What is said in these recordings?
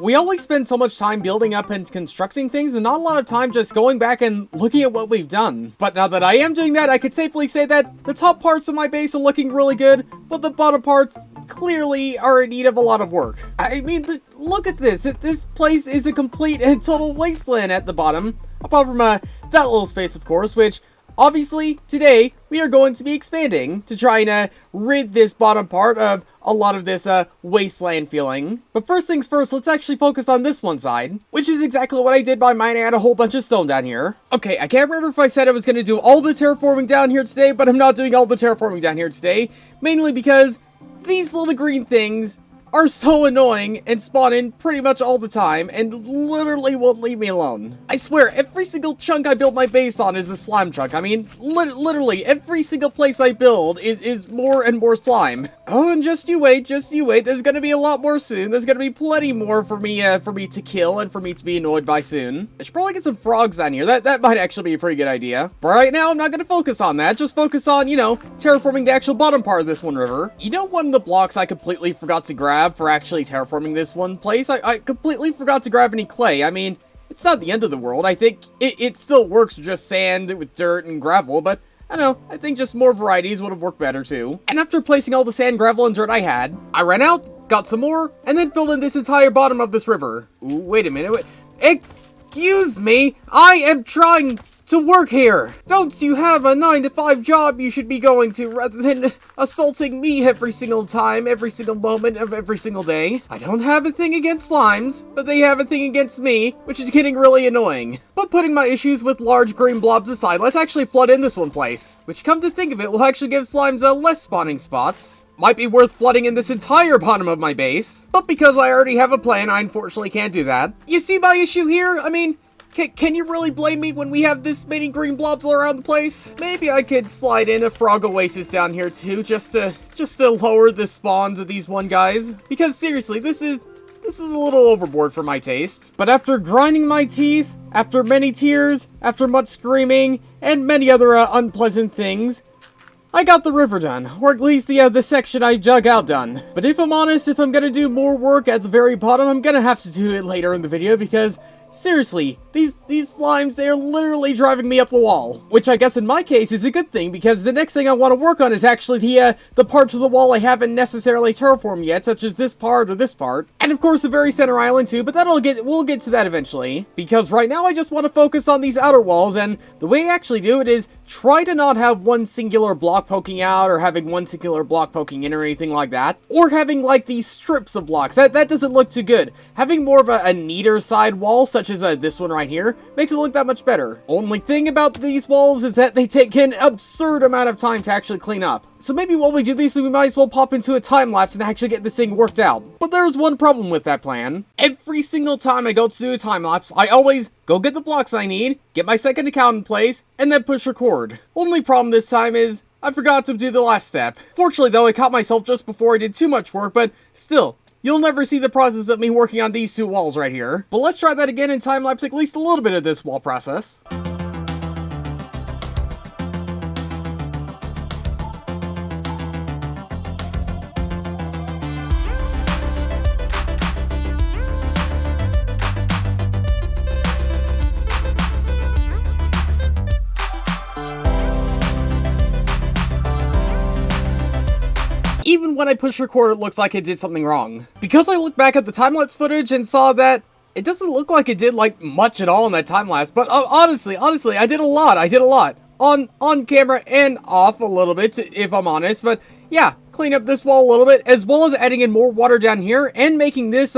We always spend so much time building up and constructing things and not a lot of time just going back and looking at what we've done. But now that I am doing that, I can safely say that the top parts of my base are looking really good, but the bottom parts clearly are in need of a lot of work. I mean, look at this. This place is a complete and total wasteland at the bottom, apart from that little space, of course, which obviously today we are going to be expanding to try and rid this bottom part of a lot of this wasteland feeling. But first things first, let's actually focus on this one side, which is exactly what I did by mining out a whole bunch of stone down here. Okay, I can't remember if I said I was going to do all the terraforming down here today, but I'm not doing all the terraforming down here today, mainly because these little green things are so annoying and spawn in pretty much all the time and literally won't leave me alone. I swear, every single chunk I built my base on is a slime chunk. I mean, literally, every single place I build is more and more slime. Oh, and just you wait, there's gonna be a lot more soon. There's gonna be plenty more for me to kill and for me to be annoyed by soon. I should probably get some frogs on here. That might actually be a pretty good idea. But right now, I'm not gonna focus on that. Just focus on, you know, terraforming the actual bottom part of this one river. You know, one of the blocks I completely forgot to grab for actually terraforming this one place? I completely forgot to grab any clay. I mean, it's not the end of the world. I think it still works with just sand, with dirt, and gravel, but I don't know, I think just more varieties would have worked better too. And after placing all the sand, gravel, and dirt I had, I ran out, got some more, and then filled in this entire bottom of this river. Ooh, wait a minute, excuse me, I am trying to work here. Don't you have a 9-to-5 job you should be going to rather than assaulting me every single time, every single moment of every single day? I don't have a thing against slimes, but they have a thing against me, which is getting really annoying. But putting my issues with large green blobs aside, let's actually flood in this one place, which, come to think of it, will actually give slimes less spawning spots. Might be worth flooding in this entire bottom of my base, but because I already have a plan, I unfortunately can't do that. You see my issue here? I mean, can you really blame me when we have this many green blobs all around the place? Maybe I could slide in a frog oasis down here too, just to lower the spawns of these one guys. Because seriously, this is a little overboard for my taste. But after grinding my teeth, after many tears, after much screaming, and many other unpleasant things, I got the river done, or at least the section I dug out done. But if I'm honest, if I'm gonna do more work at the very bottom, I'm gonna have to do it later in the video because seriously, these slimes, they're literally driving me up the wall. Which I guess in my case is a good thing, because the next thing I want to work on is actually the parts of the wall I haven't necessarily terraformed yet, such as this part or this part. And of course the very center island too, but we'll get to that eventually. Because right now I just want to focus on these outer walls, and the way I actually do it is try to not have one singular block poking out, or having one singular block poking in, or anything like that. Or having like these strips of blocks. That doesn't look too good. Having more of a neater side wall, such as this one right here, makes it look that much better. Only thing about these walls is that they take an absurd amount of time to actually clean up. So maybe while we do these, we might as well pop into a time lapse and actually get this thing worked out. But there's one problem with that plan. Every single time I go to do a time lapse, I always go get the blocks I need, get my second account in place, and then push record. Only problem this time is I forgot to do the last step. Fortunately though, I caught myself just before I did too much work, but still, you'll never see the process of me working on these two walls right here. But let's try that again and time-lapse at least a little bit of this wall process. Even when I push record, it looks like it did something wrong. Because I looked back at the time-lapse footage and saw that it doesn't look like it did, like, much at all in that time-lapse. But honestly, I did a lot. On camera and off a little bit, if I'm honest. But yeah, clean up this wall a little bit, as well as adding in more water down here, and making this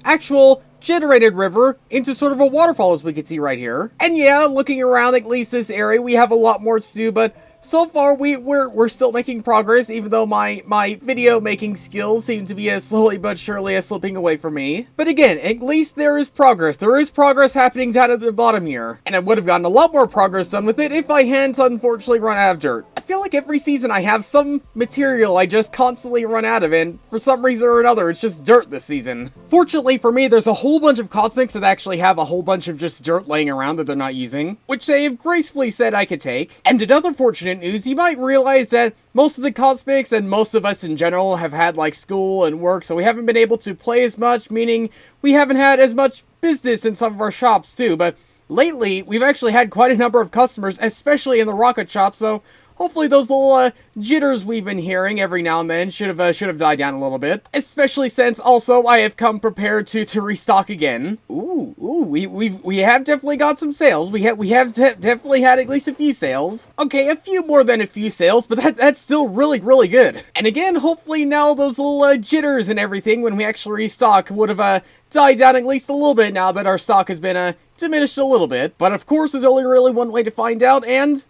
actual generated river into sort of a waterfall, as we can see right here. And yeah, looking around at least this area, we have a lot more to do, but so far, we're still making progress, even though my video making skills seem to be slowly but surely slipping away from me. But again, at least there is progress. There is progress happening down at the bottom here. And I would have gotten a lot more progress done with it if I hadn't unfortunately run out of dirt. I feel like every season I have some material I just constantly run out of, and for some reason or another, it's just dirt this season. Fortunately for me, there's a whole bunch of cosmics that actually have a whole bunch of just dirt laying around that they're not using, which they have gracefully said I could take. And another fortunate unfortunate news. You might realize that most of the cosmics and most of us in general have had like school and work, so we haven't been able to play as much, meaning we haven't had as much business in some of our shops too, but lately we've actually had quite a number of customers, especially in the rocket shop, so hopefully those little jitters we've been hearing every now and then should have died down a little bit. Especially since also I have come prepared to restock again. We have definitely got some sales. We have definitely had at least a few sales. Okay, a few more than a few sales, but that's still really good. And again, hopefully now those little jitters and everything when we actually restock would have died down at least a little bit now that our stock has been diminished a little bit. But of course, there's only really one way to find out, and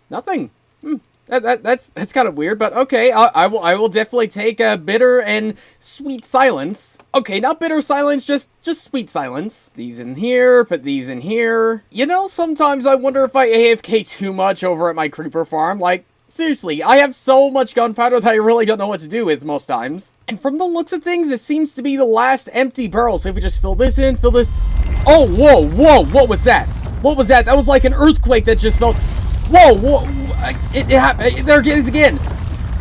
nothing. That's kind of weird, but okay, I will definitely take a bitter and sweet silence. Okay, not bitter silence, just sweet silence. These in here, put these in here. You know, sometimes I wonder if I AFK too much over at my creeper farm. Like, seriously, I have so much gunpowder that I really don't know what to do with most times. And from the looks of things, this seems to be the last empty barrel, so if we just fill this in, fill this... Oh, whoa, what was that? What was that? That was like an earthquake that just felt... Whoa, it happened, there it is again.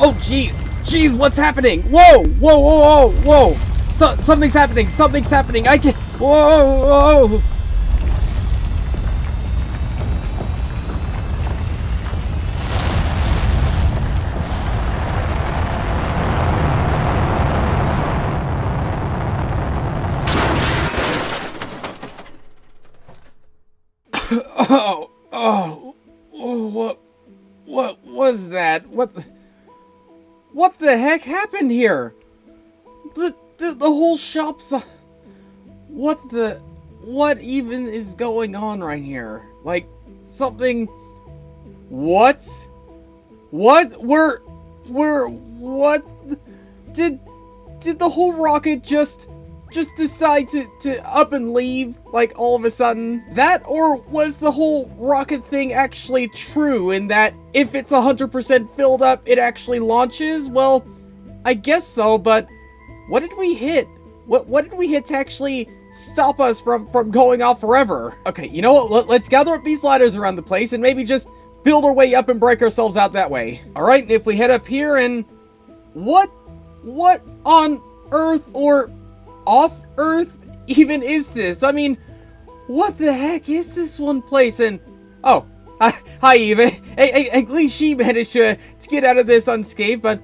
Oh, jeez, what's happening? Whoa. Something's happening, I can't, whoa. What was that? What the heck happened here? The whole shop's... What even is going on right here? Like, something... What? What? What? Did the whole rocket just decide to up and leave, like, all of a sudden? That, or was the whole rocket thing actually true, in that if it's 100% filled up, it actually launches? Well, I guess so, but what did we hit? What did we hit to actually stop us from going off forever? Okay, you know what? Let's gather up these ladders around the place and maybe just build our way up and break ourselves out that way. Alright, if we head up here and... What on earth or... off Earth even is this? I mean, what the heck is this one place? And oh, hi Eva. At least she managed to get out of this unscathed. But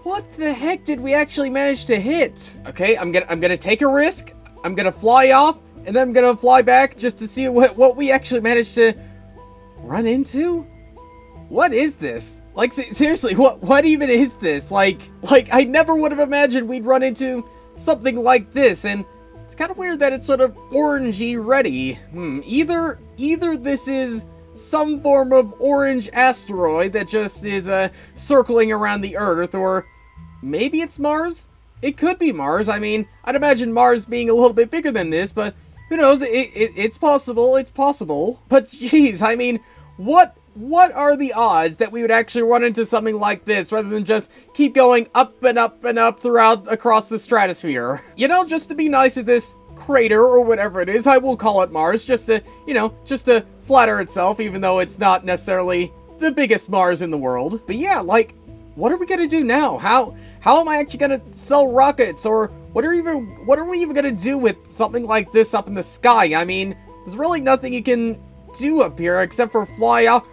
what the heck did we actually manage to hit? Okay, I'm gonna take a risk. I'm gonna fly off, and then I'm gonna fly back just to see what we actually managed to run into. What is this? Like, seriously, what even is this? Like I never would have imagined we'd run into something like this, and it's kind of weird that it's sort of orangey ready. Either this is some form of orange asteroid that just is circling around the Earth, or maybe it's Mars? It could be Mars. I mean, I'd imagine Mars being a little bit bigger than this, but who knows? It's possible. It's possible. But geez, I mean, what are the odds that we would actually run into something like this rather than just keep going up and up and up across the stratosphere? You know, just to be nice at this crater or whatever it is, I will call it Mars, just to, you know, just to flatter itself, even though it's not necessarily the biggest Mars in the world. But yeah, like, what are we gonna do now? How am I actually gonna sell rockets, or what are we even gonna do with something like this up in the sky? I mean, there's really nothing you can do up here except for fly off.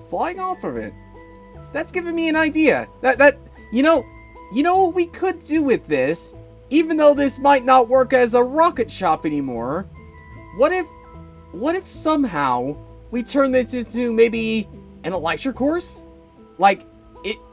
Flying off of it. That's giving me an idea. You know what we could do with this, even though this might not work as a rocket shop anymore. What if somehow we turn this into maybe an lecture course? Like,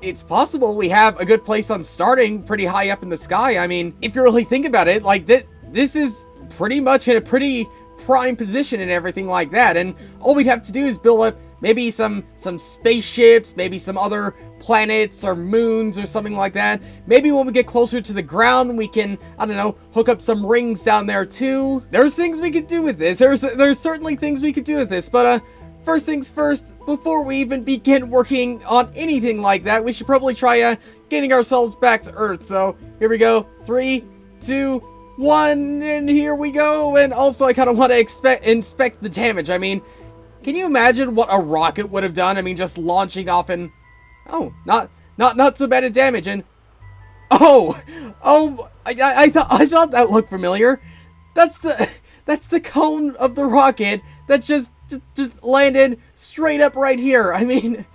it's possible we have a good place on starting pretty high up in the sky. I mean, if you really think about it, like, this is pretty much in a pretty prime position and everything like that, and all we'd have to do is build up maybe some spaceships, maybe some other planets or moons or something like that. Maybe when we get closer to the ground, we can, I don't know, hook up some rings down there too. There's things we could do with this. There's certainly things we could do with this, but first things first, before we even begin working on anything like that, we should probably try getting ourselves back to Earth. So here we go. 3, 2, 1, and here we go. And also, I kind of want to inspect the damage. I mean, Can you imagine what a rocket would have done? I mean, just launching off and... Oh, not so bad at damage, and... Oh! Oh, I thought that looked familiar. That's the cone of the rocket that just landed straight up right here. I mean,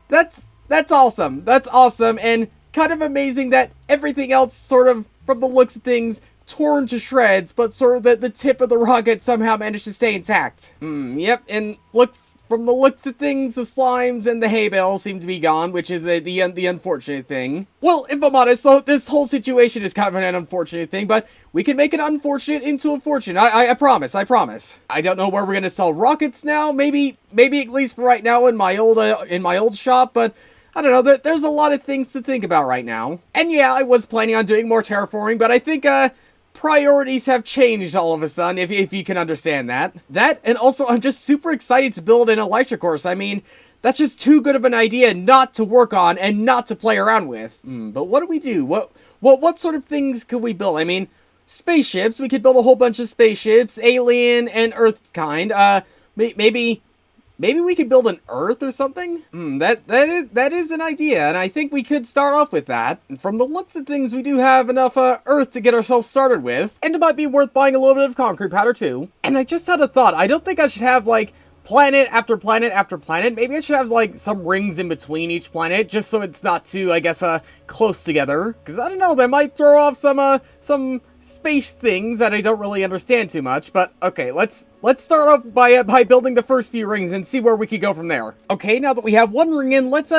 that's awesome. That's awesome, and kind of amazing that everything else sort of, from the looks of things, torn to shreds, but sort of the tip of the rocket somehow managed to stay intact. Yep, and from the looks of things, the slimes and the hay bales seem to be gone, which is the unfortunate thing. Well, if I'm honest, though, this whole situation is kind of an unfortunate thing, but we can make an unfortunate into a fortune. I promise, I promise. I don't know where we're gonna sell rockets now. Maybe at least for right now in my old shop, but I don't know, there's a lot of things to think about right now. And yeah, I was planning on doing more terraforming, but I think, priorities have changed all of a sudden, if you can understand that. That, and also, I'm just super excited to build an electric course. I mean, that's just too good of an idea not to work on and not to play around with. But what do we do? What sort of things could we build? I mean, spaceships. We could build a whole bunch of spaceships, alien and Earth kind. Maybe we could build an Earth or something? That is an idea, and I think we could start off with that. And from the looks of things, we do have enough Earth to get ourselves started with. And it might be worth buying a little bit of concrete powder too. And I just had a thought. I don't think I should have, like, planet after planet after planet. Maybe I should have, like, some rings in between each planet, just so it's not too, I guess, close together. Because, I don't know, that might throw off some space things that I don't really understand too much. But, okay, let's start off by building the first few rings and see where we could go from there. Okay, now that we have one ring in, let's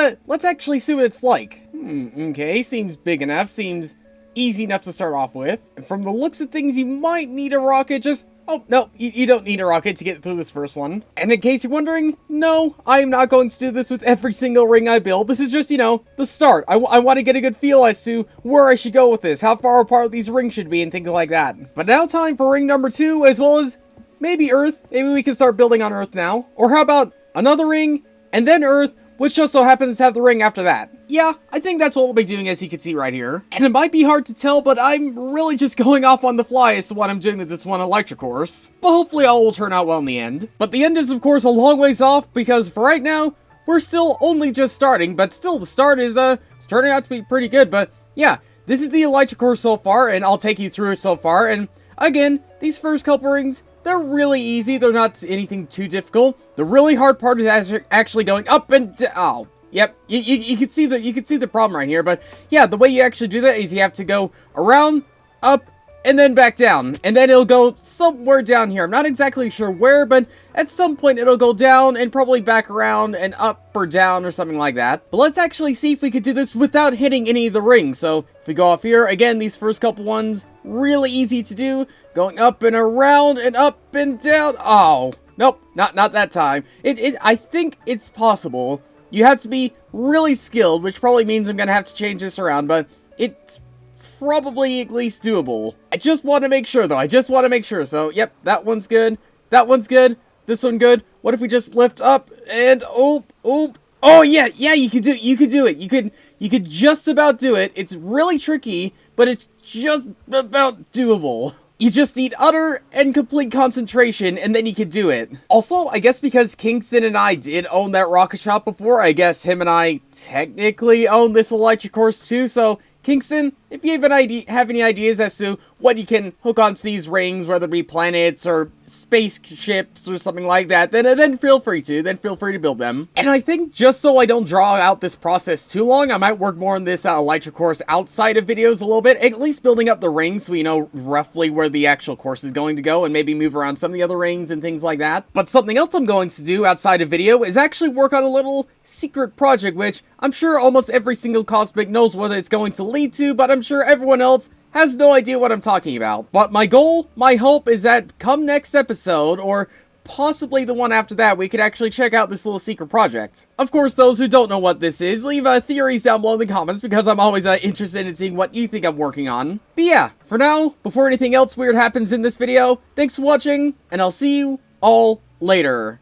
actually see what it's like. Okay, seems big enough, seems easy enough to start off with. And from the looks of things, you might need a rocket, oh, no, you don't need a rocket to get through this first one. And in case you're wondering, no, I am not going to do this with every single ring I build. This is just, you know, the start. I want to get a good feel as to where I should go with this, how far apart these rings should be, and things like that. But now time for ring number 2, as well as maybe Earth. Maybe we can start building on Earth now. Or how about another ring, and then Earth, which just so happens to have the ring after that. Yeah, I think that's what we'll be doing, as you can see right here. And it might be hard to tell, but I'm really just going off on the fly as to what I'm doing with this one electric course. But hopefully all will turn out well in the end. But the end is, of course, a long ways off, because for right now, we're still only just starting, but still the start is, turning out to be pretty good. But yeah, this is the electric course so far, and I'll take you through it so far. And again, these first couple rings, they're really easy. They're not anything too difficult. The really hard part is actually going up and down. Oh, yep. You can see the problem right here. But yeah, the way you actually do that is you have to go around, up, and then back down. And then it'll go somewhere down here. I'm not exactly sure where, but at some point it'll go down and probably back around and up or down or something like that. But let's actually see if we could do this without hitting any of the rings. So if we go off here, again, these first couple ones, really easy to do. Going up and around and up and down. Oh, nope, not that time. I think it's possible. You have to be really skilled, which probably means I'm gonna have to change this around, but it's probably at least doable. I just want to make sure, though. I just want to make sure. So, yep, that one's good. That one's good. This one good. What if we just lift up and oh, yeah, you could do it. You could do it. You could just about do it. It's really tricky, but it's just about doable. You just need utter and complete concentration, and then you can do it. Also, I guess because Kingston and I did own that rocket shop before, I guess him and I technically own this electric course too, so Kingston, if you have any ideas as to what you can hook onto these rings, whether it be planets or spaceships or something like that, then feel free to build them. And I think just so I don't draw out this process too long, I might work more on this electric course outside of videos a little bit, at least building up the rings so we know roughly where the actual course is going to go, and maybe move around some of the other rings and things like that. But something else I'm going to do outside of video is actually work on a little secret project, which I'm sure almost every single cosmic knows what it's going to lead to, but I'm sure everyone else has no idea what I'm talking about. But my goal, my hope, is that come next episode, or possibly the one after that, we could actually check out this little secret project. Of course, those who don't know what this is, leave theories down below in the comments, because I'm always interested in seeing what you think I'm working on. But yeah, for now, before anything else weird happens in this video, thanks for watching, and I'll see you all later.